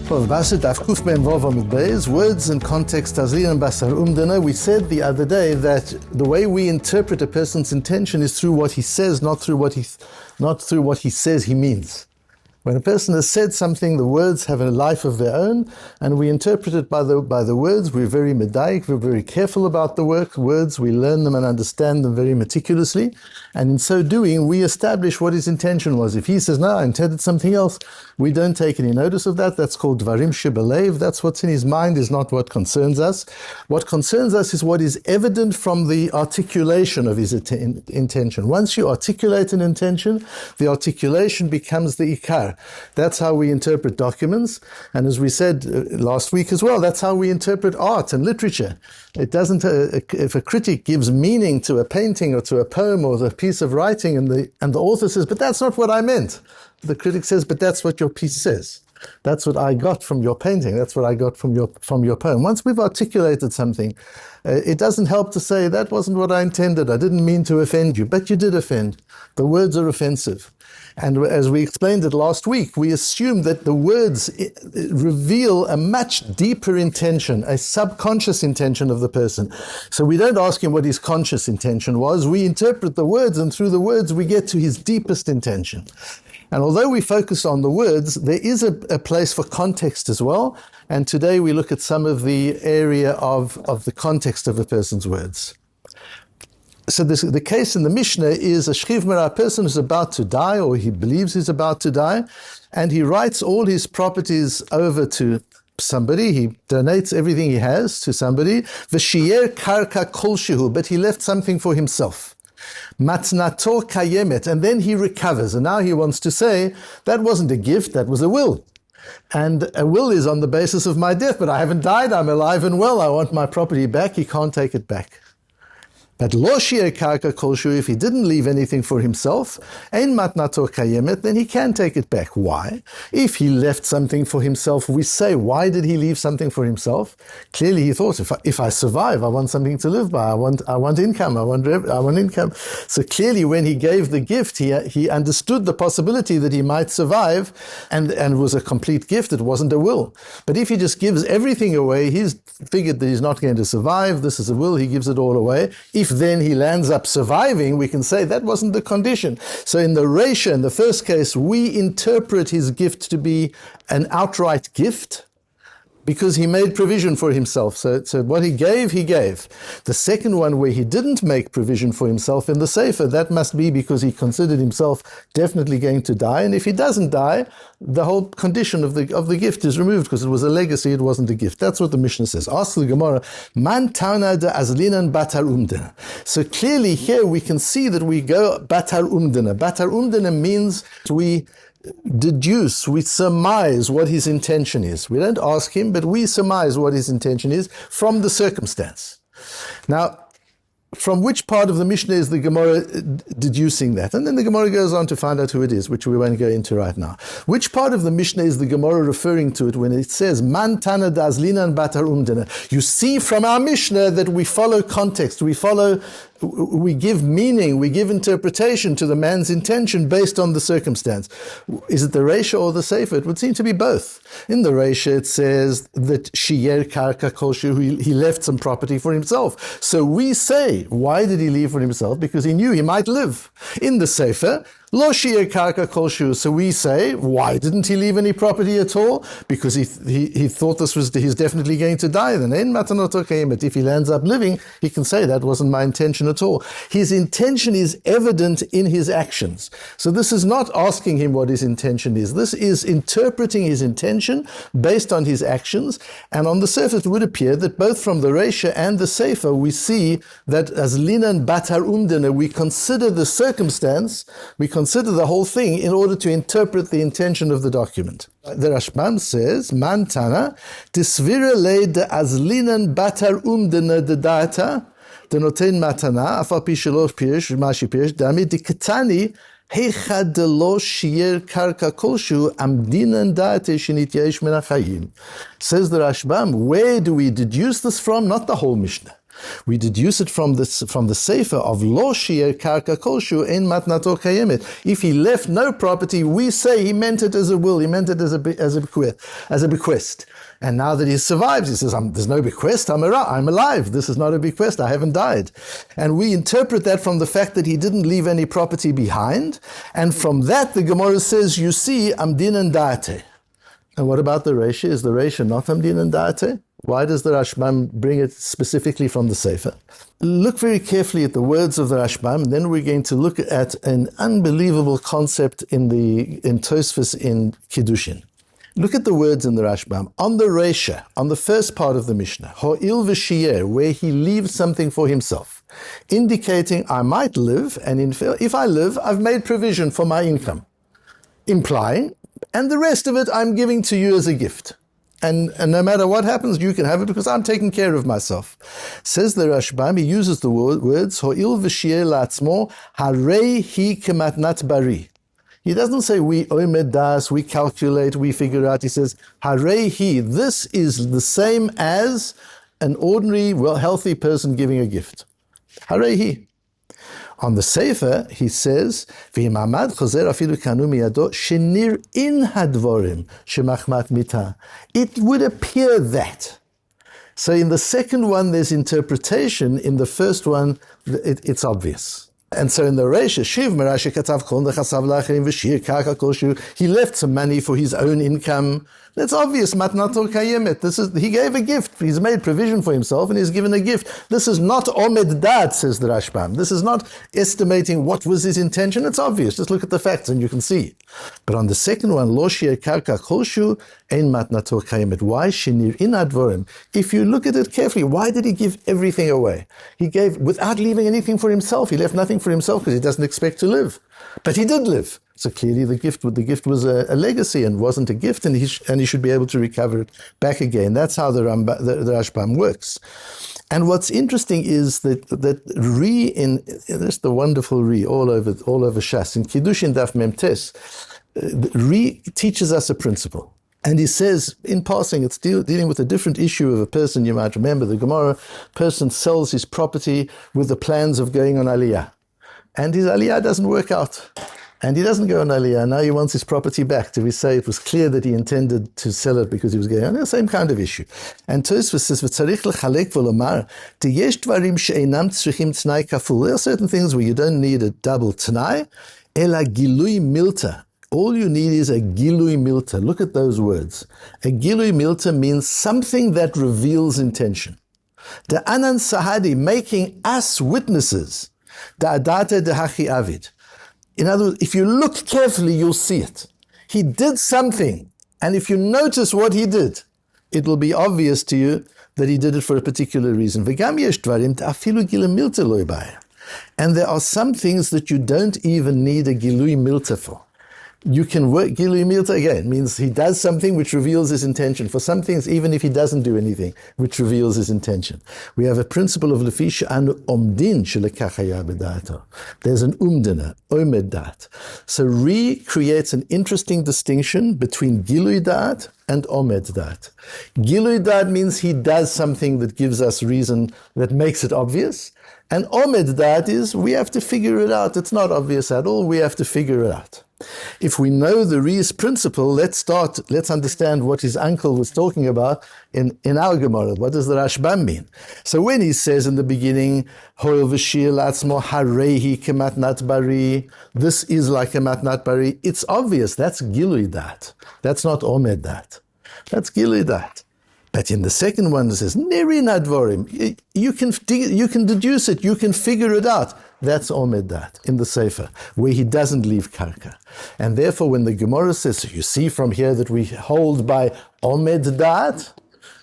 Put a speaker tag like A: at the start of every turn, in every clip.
A: Bava Batra, Daf Yomi Bava Batra, words and context, Azlinan Basar Umdana. We said the other day that the way we interpret a person's intention is through what he says, not through what he says he means. When a person has said something, the words have a life of their own, and we interpret it by the words. We're very medaic, we're very careful about the words, we learn them and understand them very meticulously, and in so doing, we establish what his intention was. If he says, no, I intended something else, we don't take any notice of that. That's called dvarim shebelev. That's what's in his mind, is not what concerns us. What concerns us is what is evident from the articulation of his intention. Once you articulate an intention, the articulation becomes the ikar. That's how we interpret documents, and as we said last week as well, that's how we interpret art and literature. It doesn't. If a critic gives meaning to a painting or to a poem or a piece of writing, and the author says, "But that's not what I meant," the critic says, "But that's what your piece says. That's what I got from your painting. That's what I got from your poem." Once we've articulated something, it doesn't help to say, "That wasn't what I intended. I didn't mean to offend you," but you did offend. The words are offensive. And as we explained it last week, we assume that the words reveal a much deeper intention, a subconscious intention of the person. So we don't ask him what his conscious intention was. We interpret the words, and through the words we get to his deepest intention. And although we focus on the words, there is a place for context as well. And today we look at some of the area of the context of a person's words. So the case in the Mishnah is a shchivmera, a person who's about to die, or he believes he's about to die, and he writes all his properties over to somebody. He donates everything he has to somebody. V'shiyer karka kolshehu, but he left something for himself. Matnato kayemet, and then he recovers, and now he wants to say, that wasn't a gift, that was a will. And a will is on the basis of my death, but I haven't died, I'm alive and well, I want my property back. He can't take it back. But lo shi'er karka kolshu, if he didn't leave anything for himself, ein matnato kayemet, then he can take it back. Why? If he left something for himself, we say, why did he leave something for himself? Clearly he thought, if I survive, I want something to live by. I want income. I want income. So clearly when he gave the gift, he understood the possibility that he might survive, and it was a complete gift. It wasn't a will. But if he just gives everything away, he's figured that he's not going to survive. This is a will. He gives it all away. If then he lands up surviving, we can say that wasn't the condition. So in the Reisha, in the first case, we interpret his gift to be an outright gift, because he made provision for himself. So what he gave, he gave. The second one, where he didn't make provision for himself in the Sefer, that must be because he considered himself definitely going to die. And if he doesn't die, the whole condition of the gift is removed, because it was a legacy, it wasn't a gift. That's what the Mishnah says. Ask the Gemara, Man tauna de azlinan batar umdana. So clearly here we can see that we go batar umdana. Batar umdana means we deduce, we surmise what his intention is. We don't ask him, but we surmise what his intention is from the circumstance. Now, from which part of the Mishnah is the Gemara deducing that? And then the Gemara goes on to find out who it is, which we won't go into right now. Which part of the Mishnah is the Gemara referring to it when it says, Man tana da azlinan batar umdana? You see from our Mishnah that we follow context, we give meaning, we give interpretation to the man's intention based on the circumstance. Is it the Reisha or the Sefer? It would seem to be both. In the Reisha it says that shiyer karka kolshu, he left some property for himself. So we say, why did he leave for himself? Because he knew he might live. In the Sefer, lo shi'er karka kolshu. So we say, why didn't he leave any property at all? Because he thought he's definitely going to die. Then ein matanoto kayemet. If he lands up living, he can say, that wasn't my intention at all. His intention is evident in his actions. So this is not asking him what his intention is. This is interpreting his intention based on his actions. And on the surface, it would appear that both from the Reisha and the Sefer, we see that as linan batar umdana, we consider the circumstance, we consider the whole thing in order to interpret the intention of the document. The Rashbam says, Man tana, tisvira le de azlinan batar umdana de data, de noten matana, afal pi shelo pirish, mashi pirish, dami de ketani, heicha de lo shiyer karka kolshu, amdinan date shinit yesh min hachayim. Says the Rashbam, where do we deduce this from? Not the whole Mishnah. We deduce it from the sefer of lo shi'er karka kolshu ein matnato kayemet. If he left no property, we say he meant it as a will, he meant it as a bequest. And now that he survives, he says, there's no bequest, I'm alive. This is not a bequest, I haven't died. And we interpret that from the fact that he didn't leave any property behind. And from that, the Gemara says, you see, amdin da'ate. And what about the Reisha? Is the Reisha not amdin da'ate? Why does the Rashbam bring it specifically from the Sefer? Look very carefully at the words of the Rashbam, and then we're going to look at an unbelievable concept in Tosfos in Kiddushin. Look at the words in the Rashbam. On the Reisha, on the first part of the Mishnah, Ho'il v'shiyer, where he leaves something for himself, indicating I might live, and if I live, I've made provision for my income. Implying, and the rest of it I'm giving to you as a gift. And no matter what happens, you can have it because I'm taking care of myself. Says the Rashbam, he uses the words, Ho'il v'shiyer la'atzmo, harei hi kematnat bari. He doesn't say we omed das, we calculate, we figure out. He says, harei hi, this is the same as an ordinary, healthy person giving a gift. Harei hi. On the Sefer, he says, V'imamad chozer afilu kanu miyado shenir in hadvorim shemachmat mita. It would appear that. So in the second one, there's interpretation. In the first one, it's obvious. And so in the Reisha, Shiv Merashi Katav Kol Nechasav La'acherim V'shir Karka Kol Shu, he left some money for his own income. That's obvious. Matnato Kayemet. He gave a gift. He's made provision for himself and he's given a gift. This is not Omed Dat, says the Rashbam. This is not estimating what was his intention. It's obvious. Just look at the facts and you can see. But on the second one, Lo Shir Karka Kol Shu, Ein Matnato Kayemet. Why Shinir in Advorim? If you look at it carefully, why did he give everything away? He gave without leaving anything for himself. He left nothing for himself because he doesn't expect to live. But he did live. So clearly the gift was a legacy and wasn't a gift, and he should be able to recover it back again. That's how the Rashbam works. And what's interesting is that there's the wonderful Ri all over Shas. In Kiddushin Daf Memtes, Ri teaches us a principle. And he says, in passing, it's dealing with a different issue of a person. You might remember the Gemara, person sells his property with the plans of going on Aliyah. And his Aliyah doesn't work out. And he doesn't go on Aliyah. Now he wants his property back. Do we say it was clear that he intended to sell it because he was going on? The same kind of issue. And Tosfos says, "V'tzarich lechalek v'lomar, yesh dvarim she'einam tzrichim t'nai kaful." There are certain things where you don't need a double t'nai, ela gilui milta. All you need is a gilui milta. Look at those words. A gilui milta means something that reveals intention. The anan sahadi, making us witnesses. Da adate de hachi avid. In other words, if you look carefully, you'll see it. He did something, and if you notice what he did, it will be obvious to you that he did it for a particular reason. And there are some things that you don't even need a gilui milta for. You can work, Gilui Milta again, means he does something which reveals his intention. For some things, even if he doesn't do anything, which reveals his intention. We have a principle of Lefish and Omdin Shelekachaya Bedato. There's an Umdana, Omed Dat. So Ri creates an interesting distinction between Gilui Dat and Omed Dat. Gilui Dat means he does something that gives us reason, that makes it obvious. And Omed Dat is, we have to figure it out. It's not obvious at all. We have to figure it out. If we know the Ri's principle, let's understand what his uncle was talking about in our Gemara. What does the Rashbam mean? So when he says in the beginning, Hoil v'shir latzmo harehi kematnat bari, this is like a matnat bari, it's obvious. That's Gilui Dat. That's not Omed Dat. That's Gilui Dat. But in the second one, it says, Nerin advorim. You can deduce it. You can figure it out. That's Omed Dat in the Sefer, where he doesn't leave Karka. And therefore, when the Gemara says, so you see from here that we hold by Omed Dat,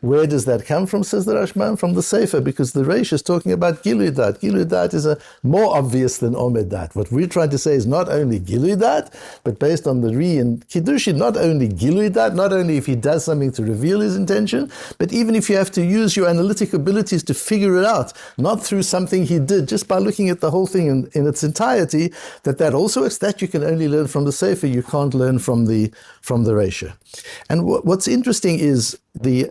A: where does that come from, says the Rashbam? From the Sefer, because the Reish is talking about Gilui Dat. Gilui Dat is more obvious than Omed Dat. What we're trying to say is not only Gilui Dat, but based on the Ri and Kiddushin, not only Gilui Dat, not only if he does something to reveal his intention, but even if you have to use your analytic abilities to figure it out, not through something he did, just by looking at the whole thing in its entirety, that also is that you can only learn from the Sefer, you can't learn from the Reish. And what's interesting is the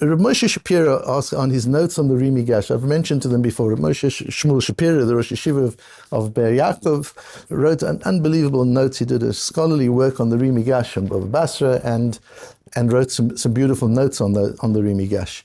A: Rav Moshe Shapiro asked on his notes on the Ri Migash. I've mentioned to them before. Rav Moshe Shmuel Shapiro, the Rosh Yeshiva of Be'er Yaakov, wrote an unbelievable notes. He did a scholarly work on the Ri Migash and Bava Batra, and wrote some beautiful notes on the Ri Migash.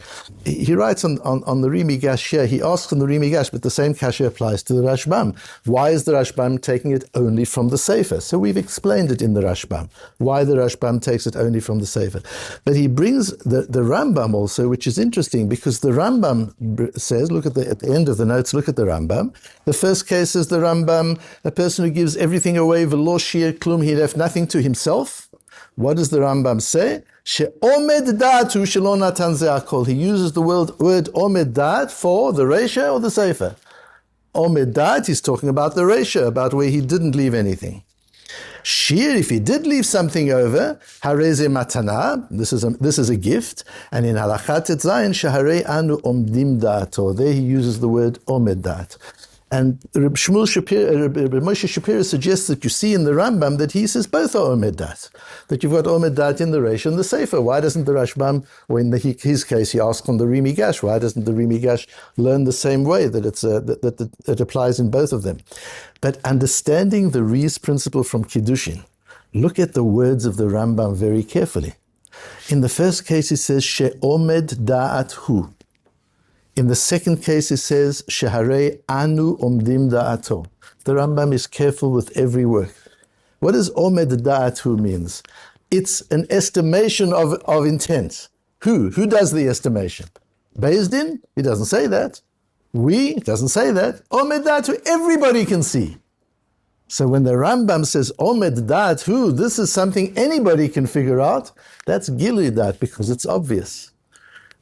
A: He writes on the Ri Migash here, he asks on the Ri Migash, but the same kasha applies to the Rashbam. Why is the Rashbam taking it only from the Sefer? So we've explained it in the Rashbam, why the Rashbam takes it only from the Sefer. But he brings the Rambam also, which is interesting, because the Rambam says, look at the end of the notes, look at the Rambam. The first case is the Rambam, a person who gives everything away, v'lo shir klum, he left nothing to himself. What does the Rambam say? She'omed da'atu shelo natan ze hakol. He uses the word omed da'at for the Reisha or the Sefer. Omed da'at, he's talking about the Reisha, about where he didn't leave anything. Shir, if he did leave something over, hareze matana, this is a gift, and in halachat etzayin, shaharei anu omdim da'ato. There he uses the word omed da'at. And Rabbi Moshe Shapiro suggests that you see in the Rambam that he says both are Omed Dat, that you've got Omed Dat in the Reish and the Sefer. Why doesn't the Rashbam, or in his case he asked on the Ri Migash, why doesn't the Ri Migash learn the same way, that that it applies in both of them? But understanding the Ri's principle from Kiddushin, look at the words of the Rambam very carefully. In the first case he says, She'omed Da'at Hu. In the second case, it says, Sheharei anu omdim da'ato. The Rambam is careful with every word. What does omed da'atu means? It's an estimation of intent. Who does the estimation? Beis Din? He doesn't say that. We? Doesn't say that. Omed da'atu, everybody can see. So when the Rambam says omed da'atu, this is something anybody can figure out, that's gilui dat, because it's obvious.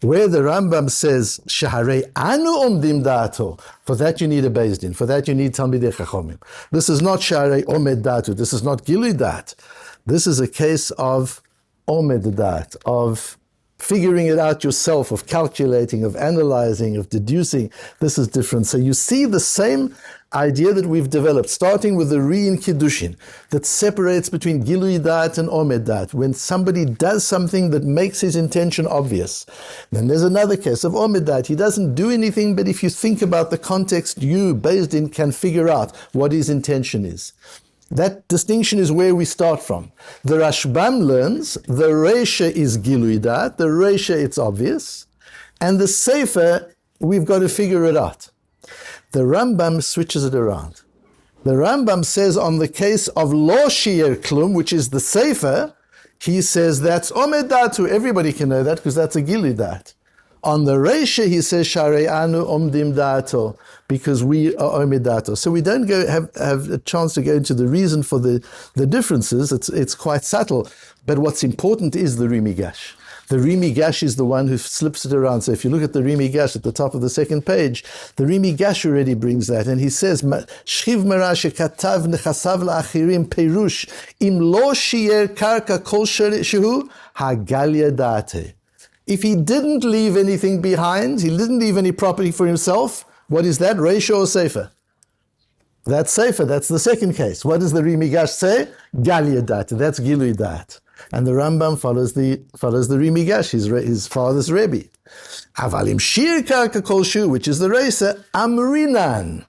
A: Where the Rambam says, Shaharei anu omdim da'ato, for that you need a Beis Din, for that you need Talmidei Chachomim. This is not Shaharei omed da'atu, this is not Gilui dat. This is a case of omed dat, of figuring it out yourself, of calculating, of analyzing, of deducing. This is different. So you see the same idea that we've developed, starting with the Ri in Kiddushin, that separates between Gilui Dat and Omed Dat. When somebody does something that makes his intention obvious. Then there's another case of Omed Dat. He doesn't do anything, but if you think about the context, you, Beis Din, can figure out what his intention is. That distinction is where we start from. The Rashbam learns the Reisha is Gilui Dat, the Reisha it's obvious, and the Sefer, we've got to figure it out. The Rambam switches it around. The Rambam says on the case of Lo Shir Klum, which is the Sefer, he says that's Omed Datu. Everybody can know that because that's a Gilui Dat. On the Reisha, he says Sharei Anu Omdim Da'ato, because we are Omed Da'ato. So we don't have a chance to go into the reason for the differences. It's quite subtle. But what's important is the Ri Migash. The Ri Migash is the one who slips it around. So if you look at the Ri Migash at the top of the second page, the Ri Migash already brings that. And he says, Shchiv mera shekatav nechasav la'achirim perush im lo shiyer karka kol shehu hagalia da'ate. If he didn't leave anything behind, he didn't leave any property for himself, what is that? Reisha or Sefer? That's Sefer, that's the second case. What does the Ri Migash say? Galia Dat, that's Gilui Dat. And the Rambam follows the Ri Migash, his father's Rebbe. Avalim Shir Karka Kol Shu, which is the Reisa, Amrinan.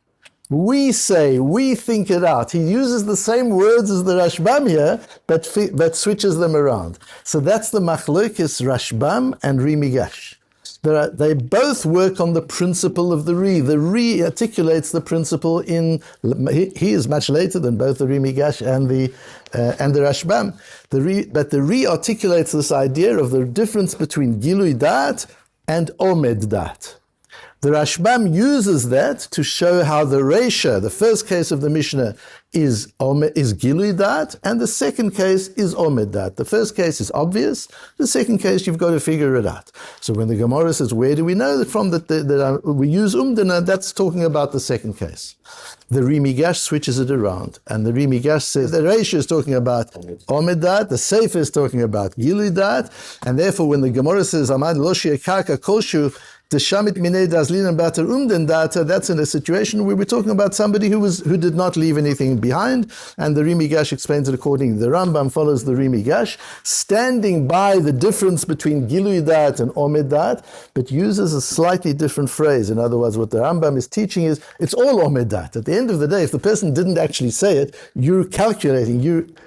A: We say, we think it out. He uses the same words as the Rashbam here, but switches them around. So that's the Machlokes Rashbam and Ri Migash. They both work on the principle of the Ri. The Ri articulates the principle he is much later than both the Ri Migash and the Rashbam. But the Ri articulates this idea of the difference between Gilui Dat and Omed Dat. The Rashbam uses that to show how the Reisha, the first case of the Mishnah, is Gilui Dat, and the second case is Omed Dat. The first case is obvious, the second case you've got to figure it out. So when the Gemara says, where do we know that from that we use Omdana, that's talking about the second case. The Ri Migash switches it around, and the Ri Migash says the Reisha is talking about Omed Dat, the Sefer is talking about Gilui Dat, and therefore when the Gemara says, Amad lo shir karka koshu, Shamit minei Azlinen bater umden data, that's in a situation where we're talking about somebody who did not leave anything behind, and the Ri Migash explains it accordingly. The Rambam follows the Ri Migash, standing by the difference between Gilui Dat and Omed Dat, but uses a slightly different phrase. In other words, what the Rambam is teaching is, it's all Omed Dat. At the end of the day, if the person didn't actually say it, you're calculating,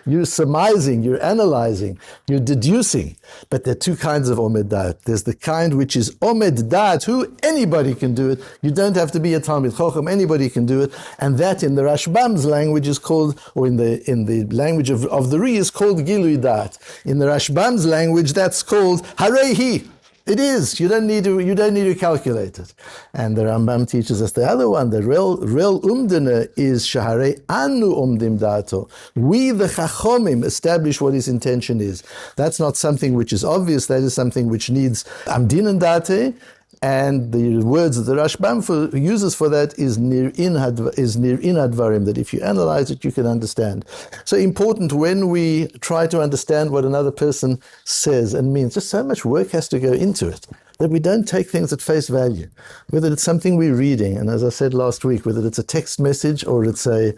A: you're surmising, you're analyzing, you're deducing. But there are two kinds of Omed Dat. There's the kind which is Omed Dat, who anybody can do it. You don't have to be a Talmid Chacham, anybody can do it. And that in the Rashbam's language is called, or in the language of the Ri is called Gilui Dat. In the Rashbam's language, that's called Harehi. It is. You don't need to calculate it. And the Rambam teaches us the other one. The real umdana is Shaharei Anu Umdim Dato. We, the Chachomim, establish what his intention is. That's not something which is obvious. That is something which needs Amdinan Date. And the words that the Rashbam uses for that is nir in advarim, that if you analyze it, you can understand. So important when we try to understand what another person says and means. Just so much work has to go into it that we don't take things at face value. Whether it's something we're reading, and as I said last week, whether it's a text message or it's an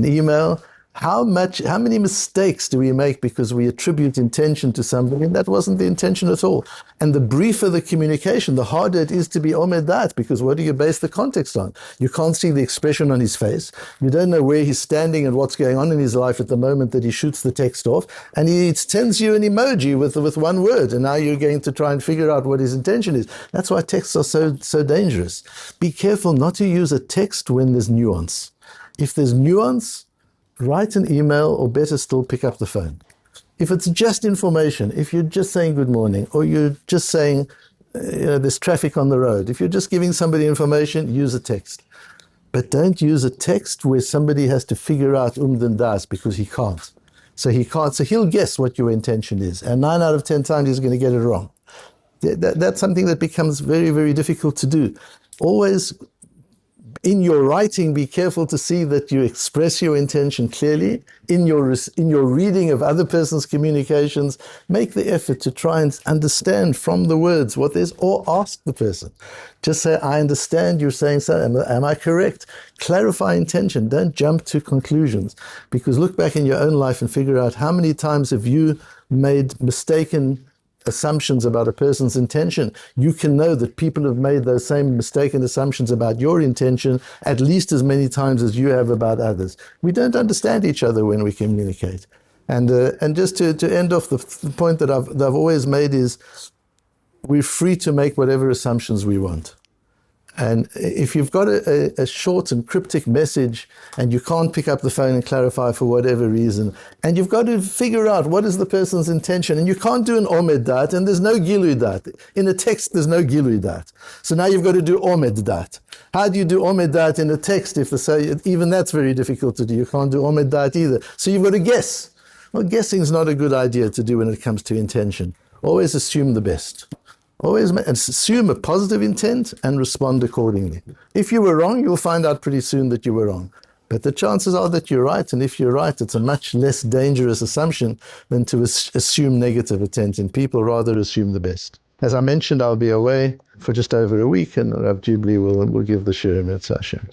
A: email, how many mistakes do we make because we attribute intention to somebody and that wasn't the intention at all? And the briefer the communication, the harder it is to be Omed Dat, because what do you base the context on? You can't see the expression on his face. You don't know where he's standing and what's going on in his life at the moment that he shoots the text off. And he sends you an emoji with one word, and now you're going to try and figure out what his intention is. That's why texts are so dangerous. Be careful not to use a text when there's nuance. If there's nuance, write an email, or better still, pick up the phone. If it's just information, if you're just saying good morning, or you're just saying there's traffic on the road, if you're just giving somebody information, use a text. But don't use a text where somebody has to figure out umdan das, because he can't. So he'll guess what your intention is, and 9 out of 10 times he's going to get it wrong. That's something that becomes very, very difficult to do. Always, in your writing, be careful to see that you express your intention clearly. In your reading of other person's communications, make the effort to try and understand from the words what there's, or ask the person. Just say, I understand you're saying so. Am I correct? Clarify intention. Don't jump to conclusions. Because look back in your own life and figure out how many times have you made mistaken assumptions about a person's intention. You can know that people have made those same mistaken assumptions about your intention at least as many times as you have about others. We don't understand each other when we communicate. And just to end off, the point that I've always made is, we're free to make whatever assumptions we want. And if you've got a short and cryptic message and you can't pick up the phone and clarify for whatever reason, and you've got to figure out what is the person's intention, and you can't do an Omed Dat, and there's no Gilui Dat. In a text, there's no Gilui Dat. So now you've got to do Omed Dat. How do you do Omed Dat in a text? Even that's very difficult to do. You can't do Omed Dat either. So you've got to guess. Well, guessing is not a good idea to do when it comes to intention. Always assume the best. Always assume a positive intent and respond accordingly. If you were wrong, you'll find out pretty soon that you were wrong. But the chances are that you're right, and if you're right, it's a much less dangerous assumption than to assume negative intent in people, rather assume the best. As I mentioned, I'll be away for just over a week, and Rav Jibli will give the shiur Mitzvah Hashem.